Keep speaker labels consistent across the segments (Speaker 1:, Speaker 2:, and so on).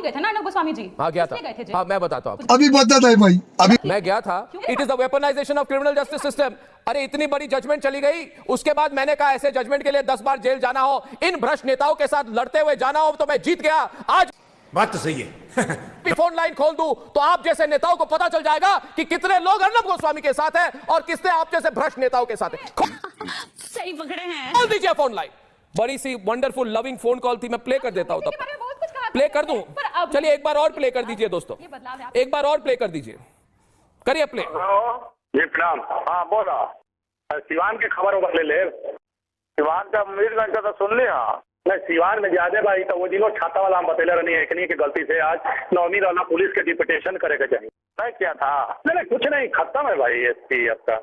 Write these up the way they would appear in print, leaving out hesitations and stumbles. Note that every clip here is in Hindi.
Speaker 1: गए थे ना अर्नब गोस्वामी जी?
Speaker 2: हाँ गया था। हाँ मैं बताता हूँ आपको।
Speaker 3: अभी बता है भाई, अभी
Speaker 2: मैं गया था। It is the weaponisation of criminal justice system. अरे इतनी बड़ी जजमेंट चली गई, उसके बाद मैंने कहा ऐसे जजमेंट के लिए 10 बार जेल जाना हो, इन भ्रष्ट नेताओं के साथ लड़ते हुए जाना हो तो मैं जीत गया। आज
Speaker 4: बात तो सही है।
Speaker 2: फोन लाइन खोल दूं तो आप जैसे नेताओं को पता चल जाएगा कि कितने लोग अर्नब गोस्वामी के साथ हैं और कितने आप जैसे भ्रष्ट नेताओं के साथ हैं।
Speaker 1: सही पकड़े हैं।
Speaker 2: खोल दीजिए फोन लाइन। बड़ी सी वंडरफुल लविंग फोन कॉल थी, मैं प्ले कर देता हूं। तब प्ले कर दूं? चलिए एक बार और प्ले कर दीजिए दोस्तों, एक बार और प्ले कर दीजिए, करिए प्ले।
Speaker 5: जी प्रणाम। हाँ बोला, सिवान के खबर उबर ले ले। सिवान का मीरगंज का तो सुन लिया। नहीं सिवान में ज्यादा भाई तो वो दिनों छाता वाला हम बतेले रहनी है कि गलती से आज नौमी वाला पुलिस के डिप्यूटेशन करे के चाहिए। नहीं क्या था? नहीं कुछ नहीं, खत्म है भाई एसपी आपका।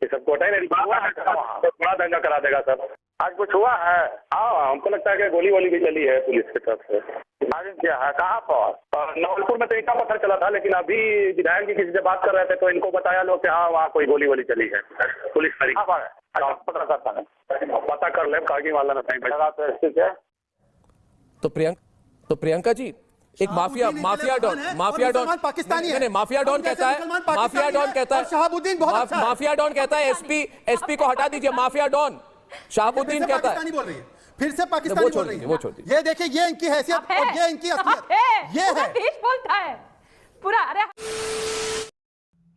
Speaker 5: ये सब कोटा ही नहीं बड़ा दंगा करा देगा सब। आज कुछ हुआ है? हाँ हमको लगता है कि गोली वोली भी चली है पुलिस की तरफ से। आगे क्या है, कहाँ पर? नवलपुर में तो ईटा पत्थर चला था, लेकिन अभी विधायक जी किसी से बात कर रहे थे तो इनको बताया लोग कि हाँ वहाँ कोई गोली वोली चली है। पुलिस पता करता है, पता कर ले कागी वाला ना कहीं बैठा तो ठीक है।
Speaker 2: तो प्रियंका जी एक माफिया डॉन
Speaker 3: पाकिस्तानी
Speaker 2: नहीं, माफिया डॉन कहता है
Speaker 3: शहाबुद्दीन बहुत
Speaker 2: माफिया डॉन कहता है एसपी को हटा दीजिए। माफिया डॉन शहाबुद्दीन कहता है।
Speaker 3: बोल रही है, फिर से पाकिस्तानी बोल रही है।
Speaker 2: वो छोड़ दीजिए।
Speaker 3: ये देखिए, ये इनकी हैसियत और ये इनकी असलियत, ये है
Speaker 1: बोलता है पूरा। अरे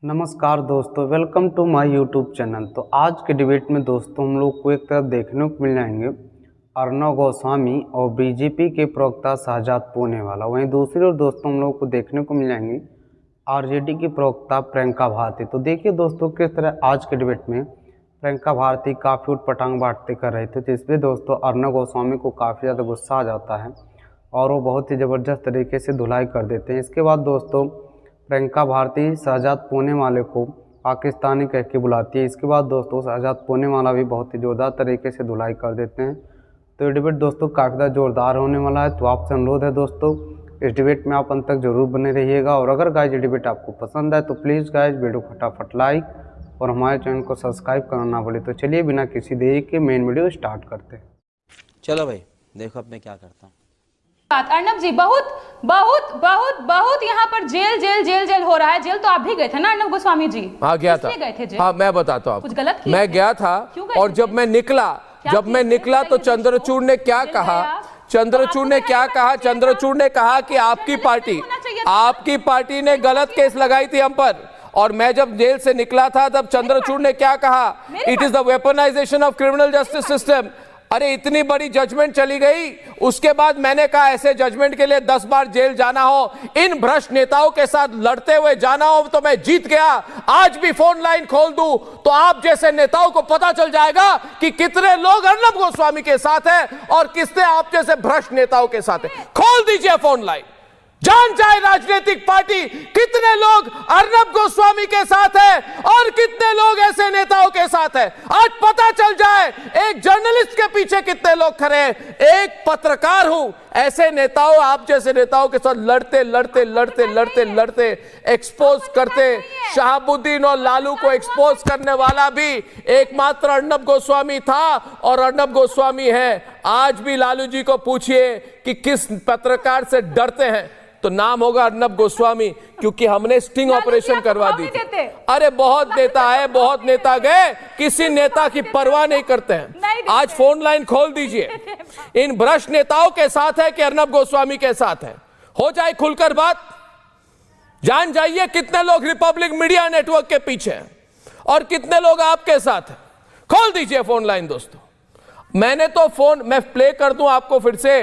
Speaker 6: नमस्कार दोस्तों, welcome to my YouTube channel. तो आज के डिबेट में दोस्तों हम लोग को एक तरफ देखने को मिल जाएंगे अर्नब गोस्वामी और बीजेपी के प्रवक्ता शहजाद पूनेवाला, वहीं दूसरी ओर दोस्तों हम लोग को देखने को मिल जाएंगे आरजेडी की प्रवक्ता प्रियंका भारती। तो देखिए दोस्तों किस तरह आज के डिबेट में प्रियंका भारती काफ़ी उटपटांग बातें कर रहे थे, जिसपे दोस्तों अर्नब गोस्वामी को काफ़ी ज़्यादा गुस्सा आ जाता है और वो बहुत ही ज़बरदस्त तरीके से धुलाई कर देते हैं। इसके बाद दोस्तों प्रियंका भारती शहजाद पूनेवाला को पाकिस्तानी कह के बुलाती है। इसके बाद दोस्तों शहजाद पूनेवाला भी बहुत ही ज़ोरदार तरीके से धुलाई कर देते हैं। तो ये डिबेट दोस्तों काफ़ी ज़्यादा ज़ोरदार होने वाला है। तो आपसे अनुरोध है दोस्तों इस डिबेट में आप अंत तक जरूर बने रहिएगा, और अगर गाइज ये डिबेट आपको पसंद है तो प्लीज़ गाइज वीडियो फटाफट लाइक और हमारे चैनल को सब्सक्राइब करना ना भूलें। तो चलिए बिना किसी देरी के मेन वीडियो स्टार्ट करते हैं।
Speaker 7: चलो भाई देखो अब मैं क्या करता हूँ।
Speaker 1: अर्नब जी बहुत बहुत बहुत बहुत यहाँ पर जेल हो रहा है। जेल तो आप भी गए थे ना अर्नब गोस्वामी जी?
Speaker 2: हाँ गया था।
Speaker 1: गए थे जेल?
Speaker 2: हाँ मैं बताता हूँ।
Speaker 1: कुछ गलत किया?
Speaker 2: मैं गया था और जब मैं निकला तो चंद्रचूड़ ने क्या कहा? चंद्रचूड़ ने कहा कि आपकी पार्टी ने गलत केस लगाई थी हम पर, और मैं जब जेल से निकला था तब चंद्रचूड़ ने क्या कहा? It is the weaponisation of criminal justice system. अरे इतनी बड़ी जजमेंट चली गई, उसके बाद मैंने कहा ऐसे जजमेंट के लिए 10 बार जेल जाना हो, इन भ्रष्ट नेताओं के साथ लड़ते हुए जाना हो तो मैं जीत गया। आज भी फोन लाइन खोल दूं तो आप जैसे नेताओं को पता चल जाएगा कि कितने लोग अर्नब गोस्वामी के साथ हैं और कितने आप जैसे भ्रष्ट नेताओं के साथ हैं। खोल दीजिए फोन लाइन, जान जाए राजनीतिक पार्टी कितने लोग अर्नब गोस्वामी के साथ हैं और कितने लोग ऐसे नेताओं के साथ हैं। आज पता चल जाए एक जर्नलिस्ट के पीछे कितने लोग खड़े हैं। एक पत्रकार हूं, ऐसे नेताओं आप जैसे नेताओं के साथ लड़ते एक्सपोज करते। शहाबुद्दीन और लालू को एक्सपोज करने वाला भी एकमात्र अर्नब गोस्वामी था और अर्नब गोस्वामी है। आज भी लालू जी को पूछिए कि किस पत्रकार से डरते हैं, तो नाम होगा अर्नब गोस्वामी, क्योंकि हमने स्टिंग ऑपरेशन करवा दी थी। अरे बहुत नेता गए, किसी नेता की परवाह नहीं करते हैं। आज फोन लाइन खोल दीजिए। इन भ्रष्ट नेताओं के साथ है कि अर्नब गोस्वामी के साथ है? हो जाए खुलकर बात, जान जाइए कितने लोग रिपब्लिक मीडिया नेटवर्क के पीछे हैं और कितने लोग आपके साथ हैं। खोल दीजिए फोन लाइन दोस्तों। मैंने तो मैं प्ले कर दूं आपको फिर से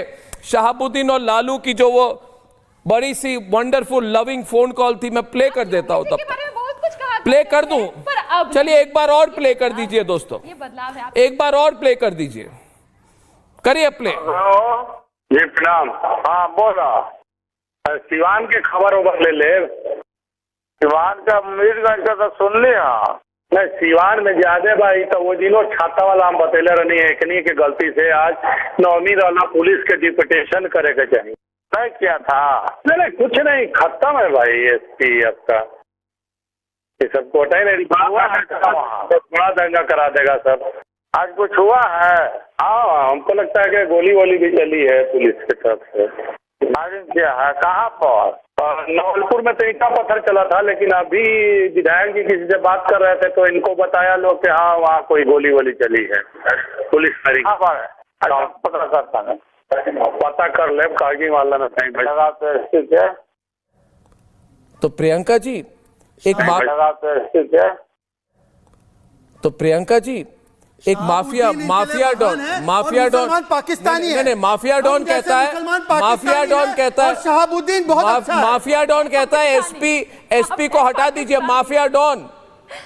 Speaker 2: शहाबुद्दीन और लालू की जो वो बड़ी सी वंडरफुल लविंग फोन कॉल थी, मैं प्ले कर देता हूं। तब प्ले कर दूं? चलिए एक बार और प्ले कर दीजिए दोस्तों, एक बार और प्ले कर दीजिए, करिए प्ले।
Speaker 5: जी प्रणाम। हाँ बोला, सिवान के खबर उबर ले ले। सिवान का मीरगंज का तो सुन लिया। नहीं सिवान में ज्यादा भाई तो वो दिनों छाता वाला हम बतेले रहनी है कि गलती से आज नौमी वाला पुलिस के डिप्यूटेशन करे के चाहिए। नहीं क्या था? नहीं कुछ नहीं, खत्म है भाई एसपी आपका। ये सब कोटा ही नहीं बड़ा दंगा करा देगा सब। आज कुछ हुआ है? हाँ हमको लगता है कि गोली वोली भी चली है पुलिस की तरफ से। फायरिंग किया है कहाँ पर? नवलपुर में तो ईटा पत्थर चला था, लेकिन अभी विधायक जी किसी से बात कर रहे थे तो इनको बताया लोग कि हाँ वहाँ कोई गोली वोली चली है, पुलिस फायरिंग। पता कर ले कारगिल वाला में कहीं।
Speaker 2: तो प्रियंका जी एक प्रियंका जी एक माफिया डॉन
Speaker 3: पाकिस्तानी है,
Speaker 2: नहीं माफिया डॉन कहता है,
Speaker 3: शहाबुद्दीन बहुत अच्छा है।
Speaker 2: माफिया डॉन कहता है एसपी को हटा दीजिए, माफिया डॉन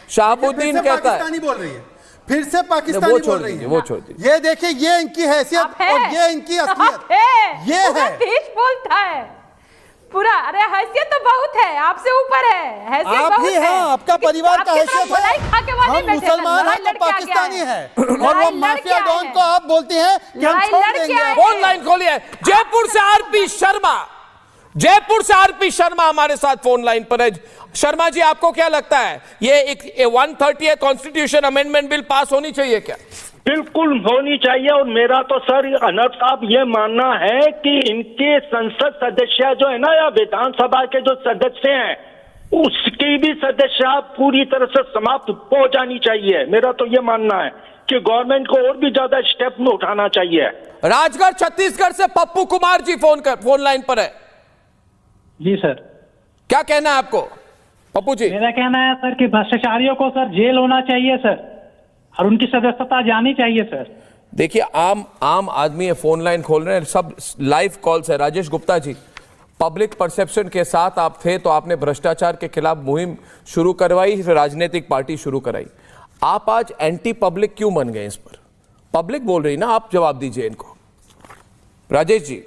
Speaker 2: शहाबुद्दीन कहता है।
Speaker 3: बोल रही है, फिर से पाकिस्तानी बोल रही है।
Speaker 2: वो छोड़ दीजिए।
Speaker 3: ये देखिए, ये इनकी हैसियत और ये इनकी असलियत, ये है।
Speaker 1: बोलता है पूरा। अरे हैसियत तो बहुत है, आपसे ऊपर है हैसियत,
Speaker 3: आप
Speaker 1: बहुत
Speaker 3: ही
Speaker 1: है।
Speaker 3: हैं, आपका परिवार का हैसियत है। हम मुसलमान हैं तो पाकिस्तानी हैं, और वो माफिया डॉन को आप बोलती हैं कि हम छोड़ देंगे।
Speaker 2: फोन लाइन खोलिए। जयपुर से आरपी शर्मा हमारे साथ फोन लाइन पर है। शर्मा जी, आपको क्या लगता है ये एक 130 कॉन्स्टिट्यूशन अमेंडमेंट बिल पास होनी चाहिए क्या?
Speaker 4: बिल्कुल होनी चाहिए। और मेरा तो सर अनंत साहब ये मानना है कि इनके संसद सदस्य जो है ना, या विधानसभा के जो सदस्य हैं, उसकी भी सदस्यता पूरी तरह से समाप्त हो जानी चाहिए। मेरा तो ये मानना है कि गवर्नमेंट को और भी ज्यादा स्टेप में उठाना चाहिए।
Speaker 2: राजगढ़ छत्तीसगढ़ से पप्पू कुमार जी फोन लाइन पर है।
Speaker 8: जी सर,
Speaker 2: क्या कहना है आपको पप्पू जी?
Speaker 8: मेरा कहना है सर कि भ्रष्टाचारियों को सर जेल होना चाहिए सर, और उनकी सदस्यता जानी चाहिए सर।
Speaker 2: देखिए, आम आदमी ये फोन लाइन खोल रहे हैं, सब लाइव कॉल्स है। राजेश गुप्ता जी, पब्लिक परसेप्शन के साथ आप थे तो आपने भ्रष्टाचार के खिलाफ मुहिम शुरू करवाई, फिर राजनीतिक पार्टी शुरू कराई। आप आज एंटी पब्लिक क्यों बन गए? इस पर पब्लिक बोल रही ना, आप जवाब दीजिए इनको। राजेश जी।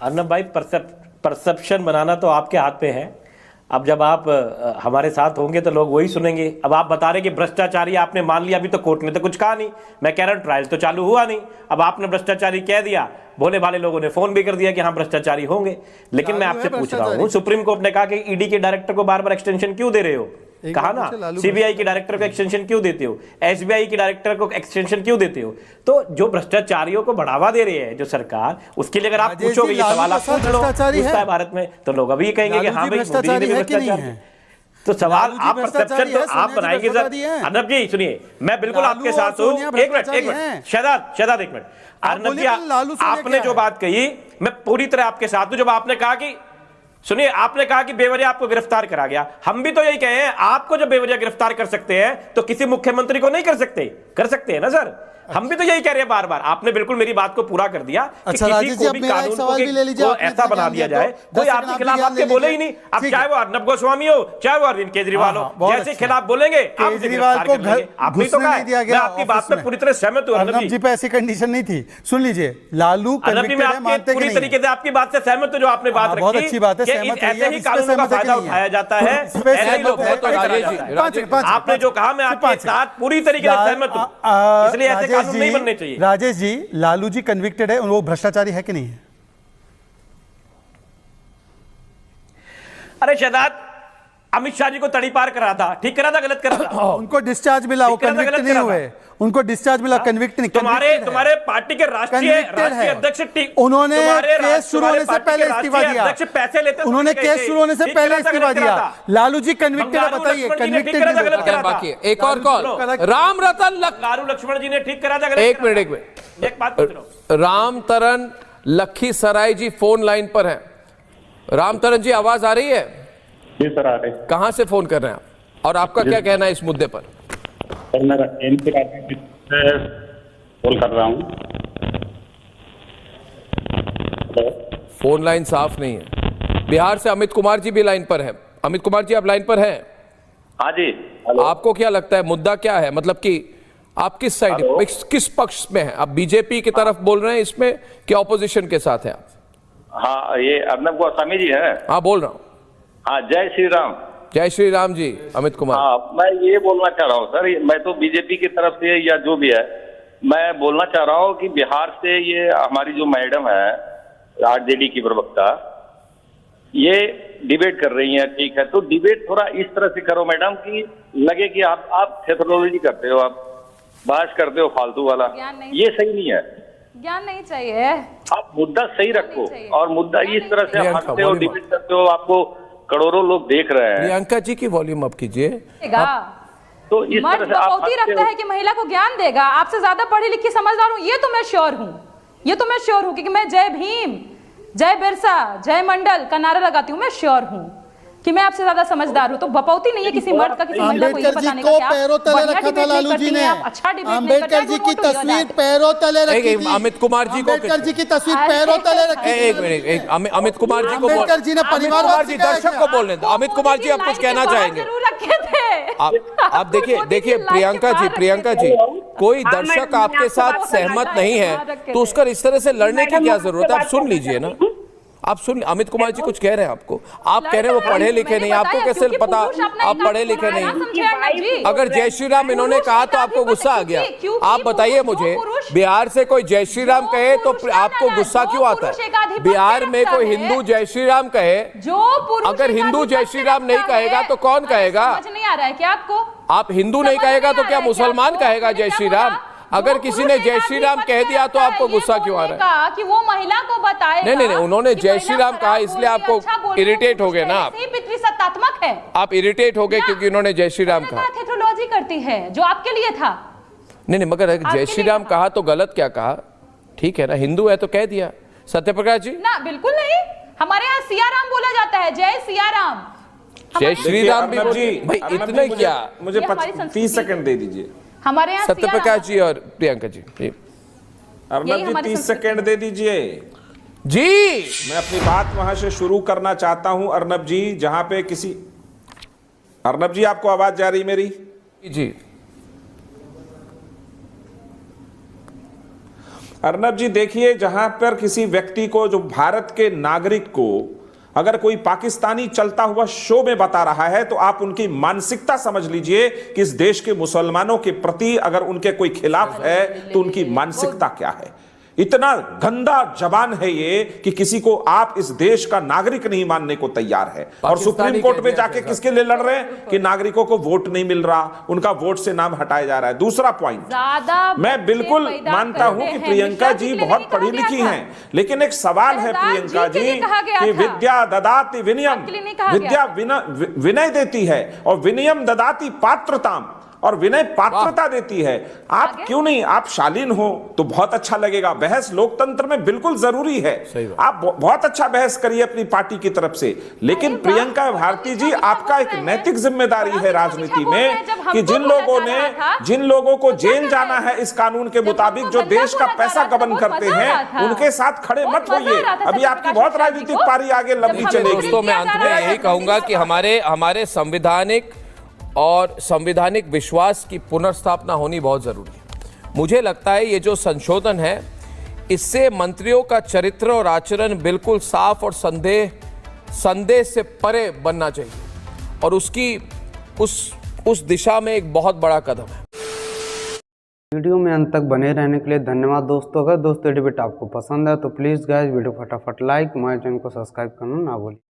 Speaker 9: अर्नब भाई, परसेप्शन बनाना तो आपके हाथ पे है। अब जब आप हमारे साथ होंगे तो लोग वही सुनेंगे। अब आप बता रहे कि भ्रष्टाचारी आपने मान लिया, अभी तो कोर्ट ने तो कुछ कहा नहीं। मैं कह रहा हूं ट्रायल तो चालू हुआ नहीं, अब आपने भ्रष्टाचारी कह दिया, भोले भाले लोगों ने फोन भी कर दिया कि हाँ भ्रष्टाचारी होंगे। लेकिन मैं आपसे पूछ रहा हूँ, सुप्रीम कोर्ट ने कहा कि ईडी के डायरेक्टर को बार बार एक्सटेंशन क्यों दे रहे हो? कहा ना, सीबीआई के डायरेक्टर को एक्सटेंशन क्यों देते हो, एसबीआई के डायरेक्टर को एक्सटेंशन क्यों देते हो? तो जो भ्रष्टाचारियों को बढ़ावा दे रही है जो सरकार, उसके लिए अगर आप पूछोगे ये सवाल आप पूछ लो पूछता है भारत में, तो लोग अभी कहेंगे कि हाँ भाई मोदी जी ने भ्रष्टाचार। तो सवाल आप परसेप्शन तो आप बनाएंगे सर। अर्नब जी सुनिए, मैं बिल्कुल आपके साथ हूँ। एक मिनट शहजाद एक मिनट। अर्नब जी, आपने जो बात कही मैं पूरी तरह आपके साथ हूँ। जब आपने कहा कि सुनिए, आपने कहा कि बेवजह आपको गिरफ्तार करा गया, हम भी तो यही कहे हैं, आपको जब बेवजह गिरफ्तार कर सकते हैं तो किसी मुख्यमंत्री को नहीं कर सकते हैं ना सर। हम भी तो यही कह रहे हैं बार बार। आपने बिल्कुल मेरी बात को पूरा कर दिया कि किसी को भी कानून को ऐसा बना दिया जाए, कोई आपके खिलाफ आपके बोले ही नहीं। अब चाहे वो अर्नब गोस्वामी हो, चाहे वो अरविंद केजरीवाल हो, जैसे खिलाफ बोलेंगे
Speaker 3: केजरीवाल को
Speaker 9: आपने तो कहा। मैं आपकी बात में पूरी तरह सहमत हूँ।
Speaker 3: अर्नब जी पे ऐसी कंडीशन नहीं थी। सुन लीजिए, लालू
Speaker 9: पूरी तरीके से आपकी बात से सहमत हूँ जो आपने बात रखी।
Speaker 3: बहुत अच्छी बात है, सहमत
Speaker 9: ऐसे ही कानूनों का फायदा उठाया जाता है, ऐसे ही लोगों को। आपने जो कहा मैं आपके साथ पूरी तरीके से सहमत हूँ, इसलिए ऐसे कानून नहीं बनने चाहिए।
Speaker 3: राजेश जी, लालू जी कन्विक्टेड है, वो भ्रष्टाचारी है कि नहीं है?
Speaker 9: अरे शहजाद, अमित शाह जी को तड़ी पार करा था, ठीक करा था, गलत करा था?
Speaker 3: उनको डिस्चार्ज मिला, वो कन्विक्ट नहीं हुए। उनको डिस्चार्ज मिला, कन्विक्ट नहीं।
Speaker 9: तुम्हारे पार्टी के राष्ट्रीय अध्यक्ष,
Speaker 3: उन्होंने केस शुरू होने से पहले इस्तीफा दिया।
Speaker 9: पैसे लेते,
Speaker 3: उन्होंने केस शुरू होने से पहले इस्तीफा दिया। लालू जी कन्विक्टेड है, बताइए कन्विक्टेड।
Speaker 2: बाकी एक और कॉल, राम रतन
Speaker 9: लालू लक्ष्मण जी ने ठीक करा था।
Speaker 2: एक मिनट
Speaker 9: एक बात पूछ लो।
Speaker 2: राम तरन लखीसराय जी फोन लाइन पर है। राम तरन जी, आवाज आ रही है?
Speaker 5: जी सर, आ रही।
Speaker 2: कहां से फोन कर रहे हैं आप, और आपका क्या कहना है इस मुद्दे पर?
Speaker 5: सर, मैं एनपी राजनीति से कॉल कर रहा हूँ।
Speaker 2: फोन लाइन साफ नहीं है। बिहार से अमित कुमार जी भी लाइन पर है। अमित कुमार जी, आप लाइन पर हैं?
Speaker 5: हाँ जी।
Speaker 2: आपको क्या लगता है मुद्दा क्या है? मतलब कि आप किस साइड, किस पक्ष में हैं? आप बीजेपी की तरफ बोल रहे हैं इसमें कि ऑपोजिशन के साथ हैं आप?
Speaker 5: हाँ, ये अर्नब गोस्वामी जी है।
Speaker 2: हाँ, बोल रहा हूँ।
Speaker 5: हाँ, जय श्री राम।
Speaker 2: जय श्री राम जी। अमित कुमार।
Speaker 5: हाँ, मैं ये बोलना चाह रहा हूँ सर, मैं तो बीजेपी की तरफ से या जो भी है, मैं बोलना चाह रहा हूँ कि बिहार से ये हमारी जो मैडम है आरजेडी की प्रवक्ता, ये डिबेट कर रही हैं, ठीक है, तो डिबेट थोड़ा इस तरह से करो मैडम कि लगे कि आप थेथोलॉजी करते हो, आप बहस करते हो फालतू वाला, ये सही नहीं है।
Speaker 1: ज्ञान नहीं चाहिए।
Speaker 4: आप मुद्दा सही रखो और मुद्दा इस तरह से
Speaker 2: प्रियंका,
Speaker 4: आप हंसते हो,
Speaker 2: वॉल्यूम
Speaker 4: डिबेट करते हो, आपको करोड़ों लोग देख रहे हैं।
Speaker 2: प्रियंका जी की वॉल्यूम अप कीजिए।
Speaker 4: तो इस
Speaker 1: मर्द
Speaker 4: तरह से आप
Speaker 1: बपौती
Speaker 4: हंसते
Speaker 1: रखता
Speaker 4: हो।
Speaker 1: है कि महिला को ज्ञान देगा। आपसे ज्यादा पढ़ी लिखी समझदार हूँ, ये तो मैं श्योर हूँ, ये तो मैं श्योर हूँ, क्योंकि मैं जय भीम, जय बिरसा, जय मंडल का नारा लगाती हूँ। मैं श्योर हूँ कि मैं आपसे ज्यादा समझदार हूँ। तो बपौती नहीं है किसी मर्द का किसी महिला को ये
Speaker 3: अम्बेडकर जी
Speaker 1: बताने
Speaker 3: को
Speaker 1: का कि आप
Speaker 3: पैरों तले
Speaker 1: बढ़िया
Speaker 3: रखा था
Speaker 1: डिबेट नहीं
Speaker 3: लालू जी
Speaker 1: करती
Speaker 3: ने।
Speaker 1: हैं, आप अच्छा डिबेट नहीं
Speaker 3: अम्बेडकर
Speaker 1: करती
Speaker 3: जी
Speaker 1: हैं,
Speaker 3: की
Speaker 1: good to hear
Speaker 3: तस्वीर
Speaker 1: that।
Speaker 3: पैरों तले रखी थी।
Speaker 2: अमित कुमार जी को
Speaker 3: अम्बेडकर जी की तस्वीर पैरों तले रखी थी।
Speaker 2: एक मिनट, एक अमित कुमार जी को
Speaker 3: अम्बेडकर जी ने
Speaker 2: अमित
Speaker 3: परिवारवाद
Speaker 2: कुमार जी
Speaker 3: सिखाया
Speaker 2: दर्शक
Speaker 3: क्या?
Speaker 2: को बोलने दो। अमित कुमार जी आप कुछ कहना चाहेंगे? आप देखिए प्रियंका जी कोई दर्शक आपके साथ सहमत नहीं है तो उसका इस तरह से लड़ने की क्या जरूरत है? आप सुन लीजिए ना, आप सुन। अमित कुमार जी कुछ कह रहे हैं आपको, आप कह रहे हैं वो पढ़े लिखे नहीं, आपको कैसे पता आप पढ़े लिखे नहीं? अगर जय श्री राम इन्होंने कहा तो आपको गुस्सा आ गया। आप बताइए मुझे, बिहार से कोई जय श्री राम कहे तो आपको गुस्सा क्यों आता है? बिहार में कोई हिंदू जय श्री राम कहे, अगर हिंदू जय श्री राम नहीं कहेगा तो कौन कहेगा?
Speaker 1: समझ नहीं आ रहा है क्या आपको?
Speaker 2: आप हिंदू नहीं कहेगा तो क्या मुसलमान कहेगा जय श्री राम? अगर किसी ने जय श्री राम कह दिया तो आपको गुस्सा क्यों आ रहा है?
Speaker 1: कि वो महिला को बताएगा।
Speaker 2: नहीं, उन्होंने जय श्री राम कहा इसलिए आपको इरिटेट हो गए ना आप?
Speaker 1: सत्तात्मक है,
Speaker 2: आप इरिटेट हो गए क्योंकि उन्होंने जय श्री राम कहा।
Speaker 1: थेट्रोलॉजी करती है जो आपके लिए था।
Speaker 2: नहीं, मगर जय श्री राम कहा तो गलत क्या कहा? ठीक है ना, हिंदू है तो कह दिया। सत्यप्रकाश जी
Speaker 1: ना, बिल्कुल नहीं। हमारे यहाँ सिया राम बोला जाता है, जय सिया राम।
Speaker 2: जय श्री राम भी भाई इतने क्या?
Speaker 10: मुझे 30 सेकंड दे दीजिए।
Speaker 1: हमारे यहाँ
Speaker 2: सत्यप्रकाश जी और प्रियंका जी।
Speaker 10: अर्नब जी 30 सेकंड दे दीजिए
Speaker 2: जी।
Speaker 10: मैं अपनी बात वहां से शुरू करना चाहता हूं अर्नब जी, जहां पे किसी अर्नब जी आपको आवाज जा रही मेरी?
Speaker 2: जी
Speaker 10: अर्नब जी देखिए, जहां पर किसी व्यक्ति को, जो भारत के नागरिक को अगर कोई पाकिस्तानी चलता हुआ शो में बता रहा है तो आप उनकी मानसिकता समझ लीजिए कि इस देश के मुसलमानों के प्रति अगर उनके कोई खिलाफ है तो उनकी मानसिकता क्या है। इतना गंदा जबान है ये कि किसी को आप इस देश का नागरिक नहीं मानने को तैयार है। और सुप्रीम कोर्ट में जाके किसके लिए लड़ रहे हैं कि नागरिकों को वोट नहीं मिल रहा, उनका वोट से नाम हटाया जा रहा है। दूसरा पॉइंट, मैं बिल्कुल मानता हूं कि प्रियंका जी बहुत पढ़ी लिखी हैं, लेकिन एक सवाल है प्रियंका जी कि विद्या ददाति विनयम, विद्या विनय देती है और विनयम ददाति पात्रताम, और विनय पात्रता देती है। आप क्यों नहीं, आप शालीन हो तो बहुत अच्छा लगेगा। बहस लोकतंत्र में बिल्कुल जरूरी है। आप बहुत अच्छा बहस करिए अपनी पार्टी की तरफ से, लेकिन प्रियंका भारती जी आपका एक नैतिक जिम्मेदारी है राजनीति में कि जिन लोगों को जेल जाना है इस कानून के मुताबिक, जो देश का पैसा गबन करते हैं, उनके साथ खड़े मत होइए। अभी आपकी बहुत राजनीतिक पारी आगे लंबी चलेगी।
Speaker 2: दोस्तों मैं अंत में यही कहूंगा कि हमारे संविधानिक और संवैधानिक विश्वास की पुनर्स्थापना होनी बहुत जरूरी है। मुझे लगता है ये जो संशोधन है इससे मंत्रियों का चरित्र और आचरण बिल्कुल साफ और संदेह से परे बनना चाहिए और उसकी उस दिशा में एक बहुत बड़ा कदम है।
Speaker 6: वीडियो में अंत तक बने रहने के लिए धन्यवाद दोस्तों। अगर दोस्तों डिबेट आपको पसंद है तो प्लीज़ गाइस वीडियो फटाफट लाइक, हमारे चैनल को सब्सक्राइब करना ना भूलें।